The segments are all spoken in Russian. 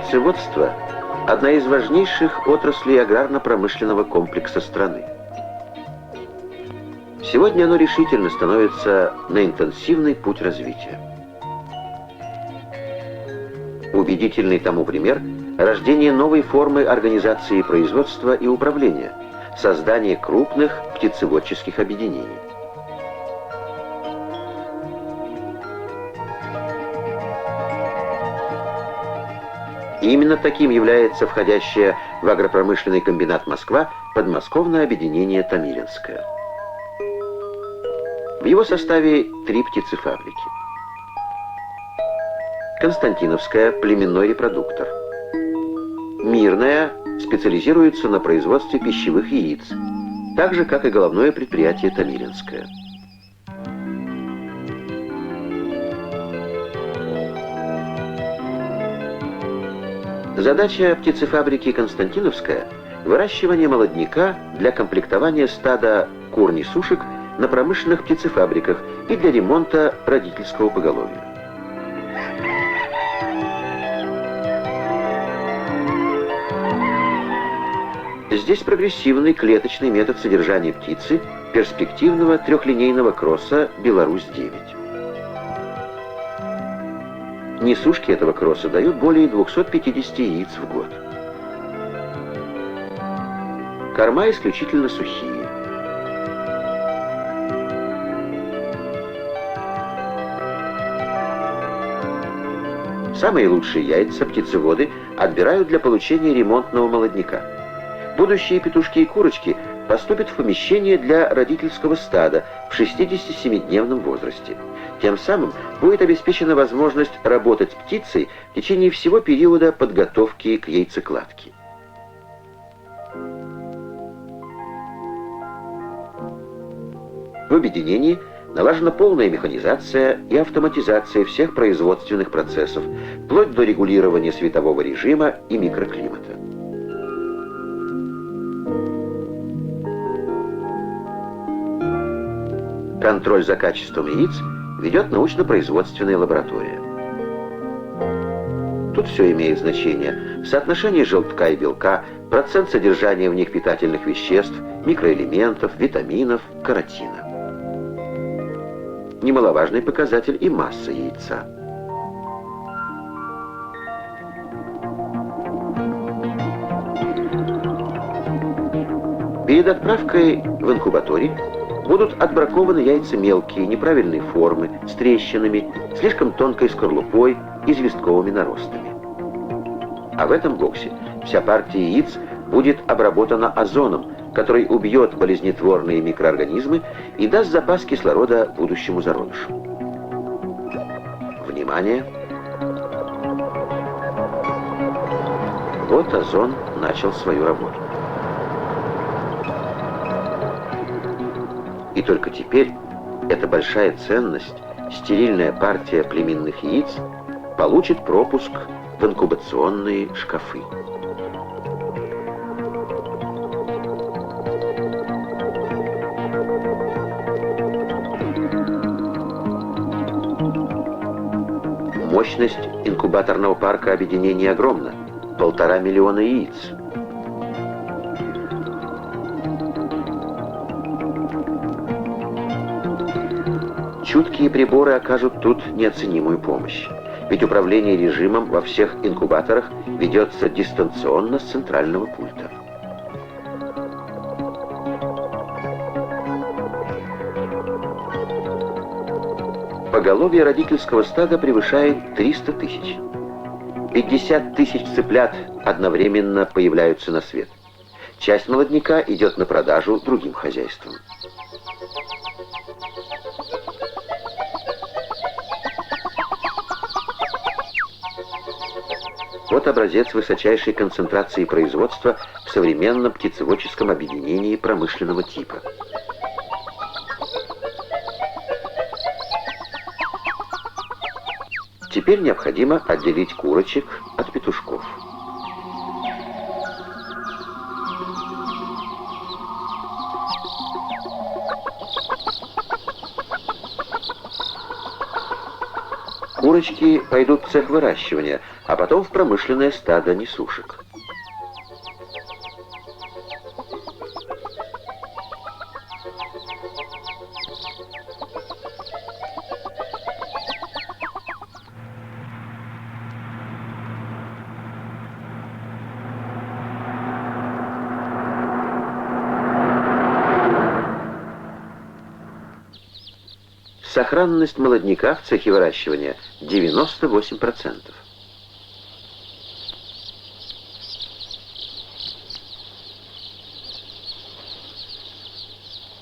Птицеводство – одна из важнейших отраслей аграрно-промышленного комплекса страны. Сегодня оно решительно становится на интенсивный путь развития. Убедительный тому пример – рождение новой формы организации производства и управления, создание крупных птицеводческих объединений. И именно таким является входящее в агропромышленный комбинат «Москва» подмосковное объединение «Томилинское». В его составе 3 птицефабрики. Константиновская – племенной репродуктор. Мирная специализируется на производстве пищевых яиц, так же, как и головное предприятие «Томилинское». Задача птицефабрики «Константиновская» – выращивание молодняка для комплектования стада кур-несушек на промышленных птицефабриках и для ремонта родительского поголовья. Здесь прогрессивный клеточный метод содержания птицы перспективного трехлинейного кросса «Беларусь-9». Несушки этого кросса дают более 250 яиц в год. Корма исключительно сухие. Самые лучшие яйца птицеводы отбирают для получения ремонтного молодняка. Будущие петушки и курочки поступят в помещение для родительского стада в 67-дневном возрасте. Тем самым будет обеспечена возможность работать с птицей в течение всего периода подготовки к яйцекладке. В объединении налажена полная механизация и автоматизация всех производственных процессов, вплоть до регулирования светового режима и микроклимата. Контроль за качеством яиц ведет научно-производственная лаборатория. Тут все имеет значение: соотношение желтка и белка, процент содержания в них питательных веществ, микроэлементов, витаминов, каротина. Немаловажный показатель и масса яйца. Перед отправкой в инкубаторий будут отбракованы яйца мелкие, неправильной формы, с трещинами, слишком тонкой скорлупой, известковыми наростами. А в этом боксе вся партия яиц будет обработана озоном, который убьет болезнетворные микроорганизмы и даст запас кислорода будущему зародышу. Внимание! Вот озон начал свою работу. И только теперь эта большая ценность, стерильная партия племенных яиц, получит пропуск в инкубационные шкафы. Мощность инкубаторного парка объединения огромна – 1,5 миллиона яиц. Чуткие приборы окажут тут неоценимую помощь, ведь управление режимом во всех инкубаторах ведется дистанционно с центрального пульта. Поголовье родительского стада превышает 300 тысяч. 50 тысяч цыплят одновременно появляются на свет. Часть молодняка идет на продажу другим хозяйствам. Вот образец высочайшей концентрации производства в современном птицеводческом объединении промышленного типа. Теперь необходимо отделить курочек от петушков. Курочки пойдут в цех выращивания, а потом в промышленное стадо несушек. Сохранность молодняка в цехе выращивания 98%.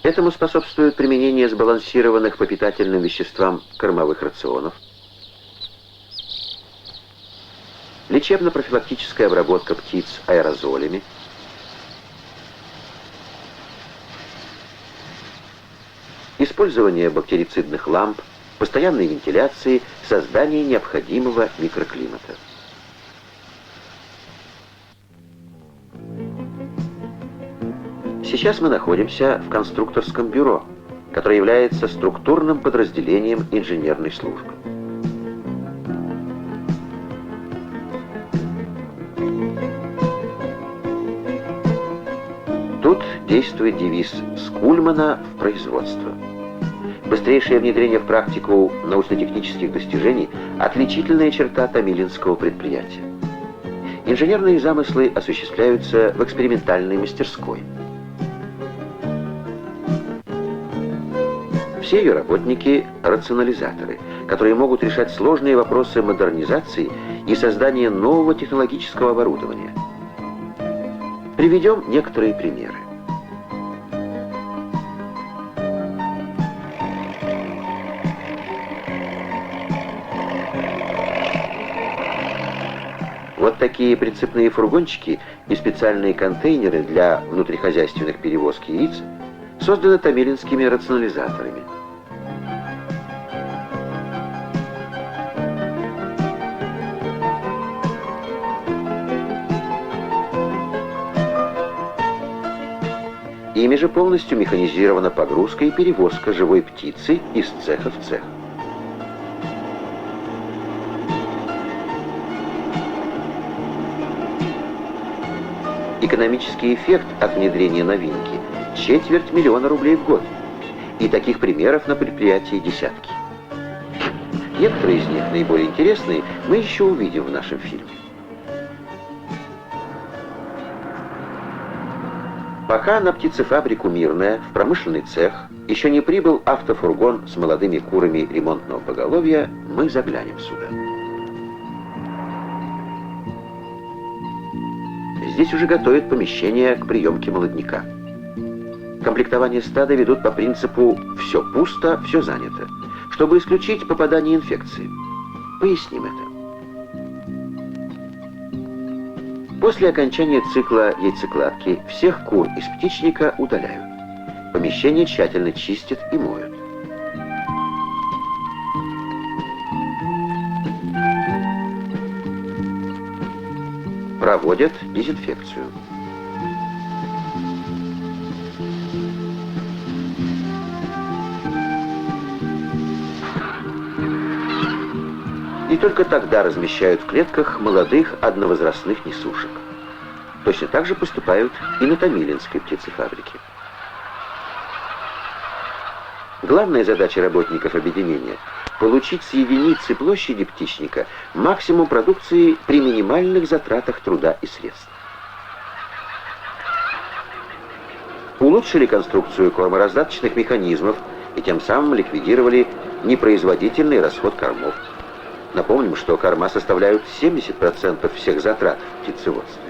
Этому способствует применение сбалансированных по питательным веществам кормовых рационов, лечебно-профилактическая обработка птиц аэрозолями, использование бактерицидных ламп, постоянной вентиляции, создание необходимого микроклимата. Сейчас мы находимся в конструкторском бюро, которое является структурным подразделением инженерной службы. Тут действует девиз «С Кульмана в производство». Быстрейшее внедрение в практику научно-технических достижений – отличительная черта томилинского предприятия. Инженерные замыслы осуществляются в экспериментальной мастерской. Все ее работники – рационализаторы, которые могут решать сложные вопросы модернизации и создания нового технологического оборудования. Приведем некоторые примеры. Вот такие прицепные фургончики и специальные контейнеры для внутрихозяйственных перевозки яиц созданы томилинскими рационализаторами. Ими же полностью механизирована погрузка и перевозка живой птицы из цеха в цех. Экономический эффект от внедрения новинки – 250 000 рублей в год. И таких примеров на предприятии десятки. Некоторые из них, наиболее интересные, мы еще увидим в нашем фильме. Пока на птицефабрику «Мирная» в промышленный цех еще не прибыл автофургон с молодыми курами ремонтного поголовья, мы заглянем сюда. Здесь уже готовят помещение к приемке молодняка. Комплектование стада ведут по принципу «все пусто, все занято», чтобы исключить попадание инфекции. Поясним это. После окончания цикла яйцекладки всех кур из птичника удаляют. Помещение тщательно чистят и моют. Проводят дезинфекцию. И только тогда размещают в клетках молодых одновозрастных несушек. Точно так же поступают и на Томилинской птицефабрике. Главная задача работников объединения – получить с единицы площади птичника максимум продукции при минимальных затратах труда и средств. Улучшили конструкцию кормораздаточных механизмов и тем самым ликвидировали непроизводительный расход кормов. Напомним, что корма составляют 70% всех затрат в птицеводстве.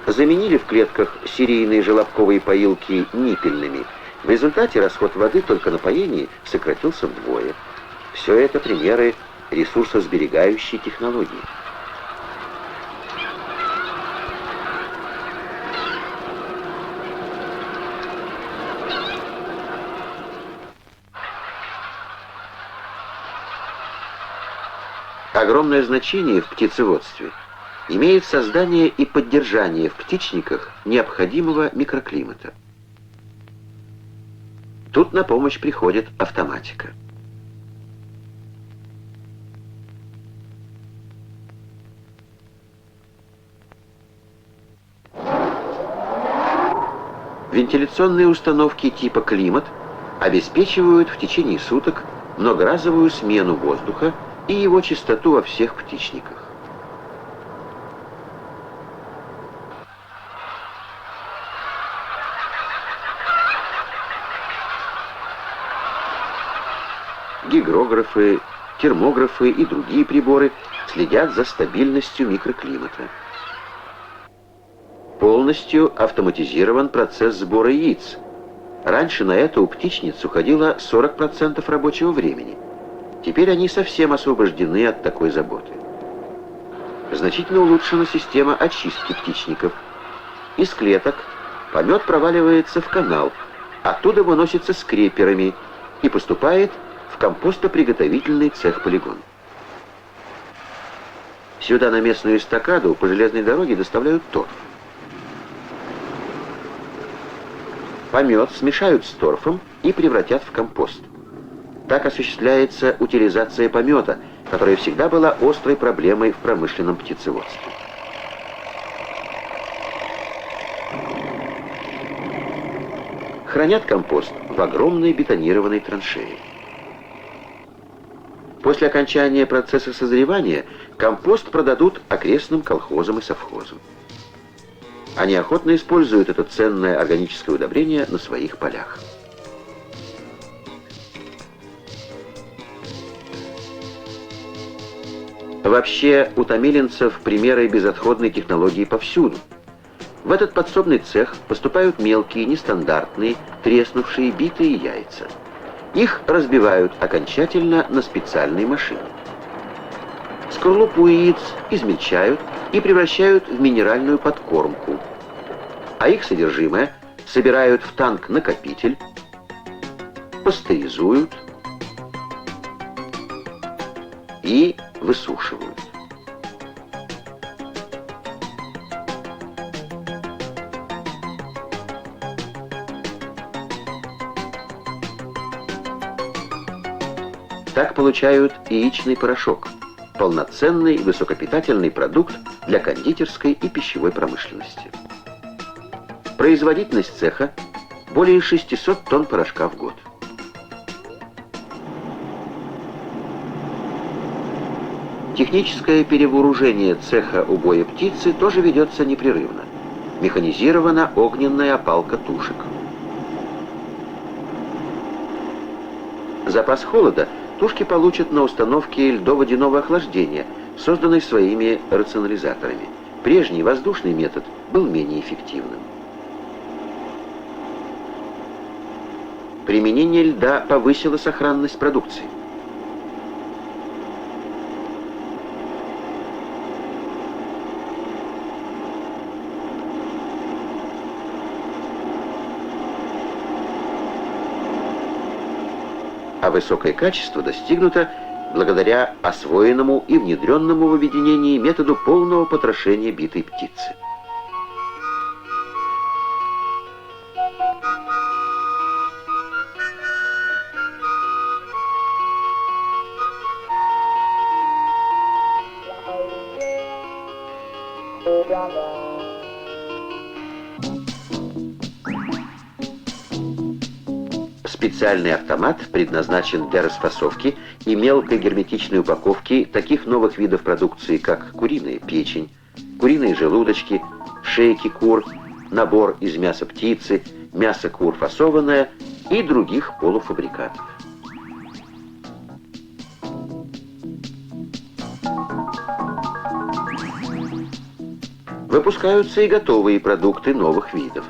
Заменили в клетках серийные желобковые поилки ниппельными. В результате расход воды только на поении сократился вдвое. Все это примеры ресурсосберегающей технологии. Огромное значение в птицеводстве имеет создание и поддержание в птичниках необходимого микроклимата. Тут на помощь приходит автоматика. Вентиляционные установки типа «Климат» обеспечивают в течение суток многоразовую смену воздуха и его чистоту во всех птичниках. Гигрографы, термографы и другие приборы следят за стабильностью микроклимата. Полностью автоматизирован процесс сбора яиц. Раньше на это у птичниц уходило 40% рабочего времени. Теперь они совсем освобождены от такой заботы. Значительно улучшена система очистки птичников. Из клеток помет проваливается в канал, оттуда выносится скреперами и поступает в компостоприготовительный цех-полигон. Сюда на местную эстакаду по железной дороге доставляют торф. Помет смешают с торфом и превратят в компост. Так осуществляется утилизация помета, которая всегда была острой проблемой в промышленном птицеводстве. Хранят компост в огромной бетонированной траншее. После окончания процесса созревания компост продадут окрестным колхозам и совхозам. Они охотно используют это ценное органическое удобрение на своих полях. Вообще, у томилинцев примеры безотходной технологии повсюду. В этот подсобный цех поступают мелкие, нестандартные, треснувшие, битые яйца. Их разбивают окончательно на специальной машине. Скорлупу яиц измельчают и превращают в минеральную подкормку, а их содержимое собирают в танк-накопитель, пастеризуют и высушивают. Так получают яичный порошок, полноценный высокопитательный продукт для кондитерской и пищевой промышленности. Производительность цеха более 600 тонн порошка в год. Техническое перевооружение цеха убоя птицы тоже ведется непрерывно. Механизирована огненная опалка тушек. Запас холода тушки получат на установке льдоводяного охлаждения, созданной своими рационализаторами. Прежний воздушный метод был менее эффективным. Применение льда повысило сохранность продукции. А высокое качество достигнуто благодаря освоенному и внедренному в объединении методу полного потрошения битой птицы. Специальный автомат предназначен для расфасовки и мелкой герметичной упаковки таких новых видов продукции, как куриная печень, куриные желудочки, шейки кур, набор из мяса птицы, мясо кур фасованное и других полуфабрикатов. Выпускаются и готовые продукты новых видов.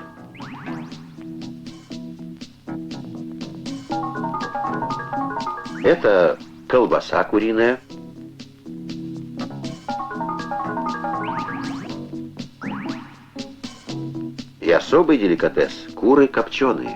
Это колбаса куриная, и особый деликатес – куры копченые.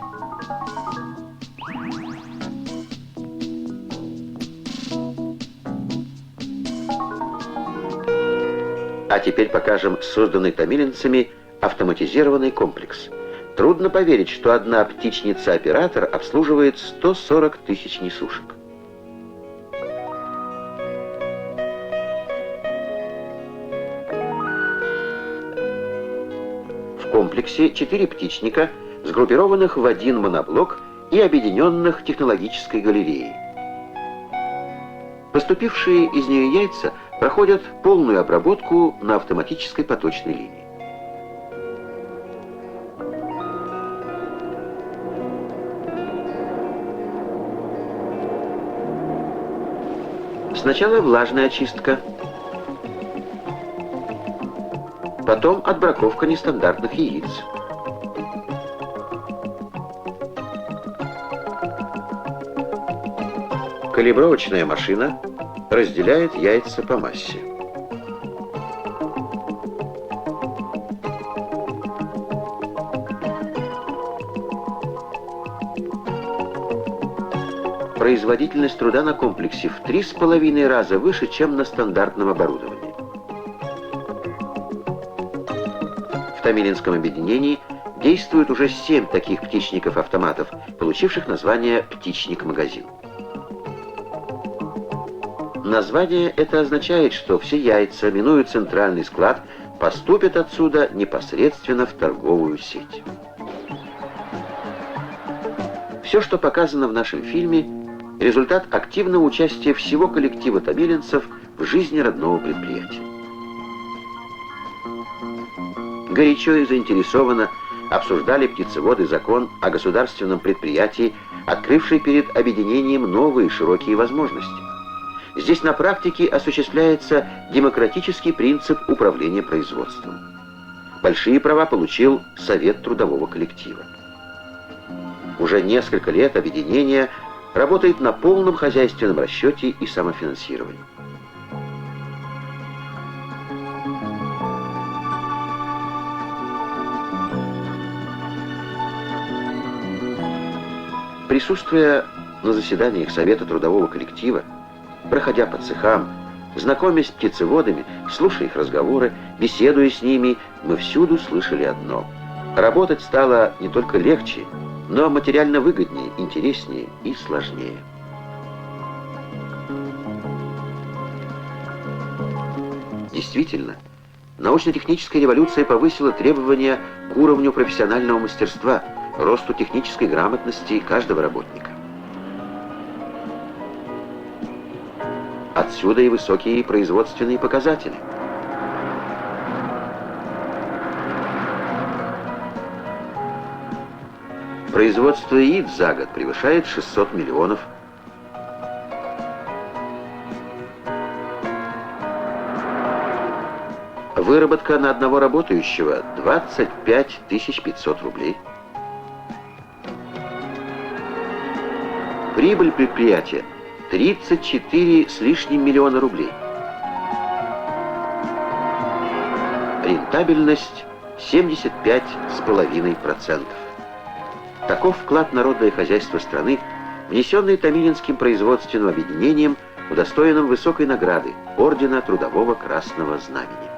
А теперь покажем созданный томилинцами автоматизированный комплекс. Трудно поверить, что одна птичница-оператор обслуживает 140 тысяч несушек. В комплексе 4 птичника, сгруппированных в один моноблок и объединенных технологической галереей. Поступившие из нее яйца проходят полную обработку на автоматической поточной линии. Сначала влажная очистка, потом отбраковка нестандартных яиц. Калибровочная машина разделяет яйца по массе. Производительность труда на комплексе в 3,5 раза выше, чем на стандартном оборудовании. В Томилинском объединении действует уже 7 таких птичников-автоматов, получивших название «Птичник-магазин». Название это означает, что все яйца, минуя центральный склад, поступят отсюда непосредственно в торговую сеть. Все, что показано в нашем фильме, результат активного участия всего коллектива томилинцев в жизни родного предприятия. Горячо и заинтересованно обсуждали птицеводы закон о государственном предприятии, открывший перед объединением новые широкие возможности. Здесь на практике осуществляется демократический принцип управления производством. Большие права получил Совет трудового коллектива. Уже несколько лет объединение работает на полном хозяйственном расчете и самофинансировании. Присутствуя на заседаниях Совета трудового коллектива, проходя по цехам, знакомясь с птицеводами, слушая их разговоры, беседуя с ними, мы всюду слышали одно: работать стало не только легче, но материально выгоднее, интереснее и сложнее. Действительно, научно-техническая революция повысила требования к уровню профессионального мастерства, росту технической грамотности каждого работника. Отсюда и высокие производственные показатели. Производство яиц за год превышает 600 миллионов. Выработка на одного работающего 25 500 рублей. Прибыль предприятия 34 с лишним миллиона рублей. Рентабельность 75,5%. Таков вклад в народное хозяйство страны, внесенный Томилинским производственным объединением, удостоенным высокой награды Ордена Трудового Красного Знамени.